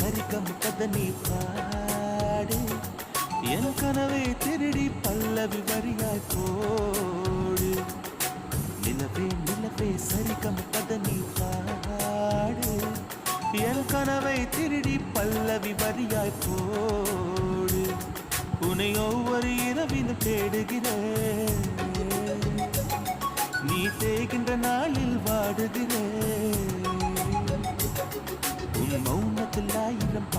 சரிகம் கதனி பாடு என் கனவை திருடி பல்லவி வரியாய் போடு நிலவே நிலவே சரிகம் கதனி பாடு என் கனவை திருடி பல்லவி வரியாய் போடு உன்னை ஒவ்வொரு இரவிலும் தேடுகிறேன் நீ தேகின்ற நாளில் வாடுகிறேன் உன் மௌனத்தில் ஆயிரம்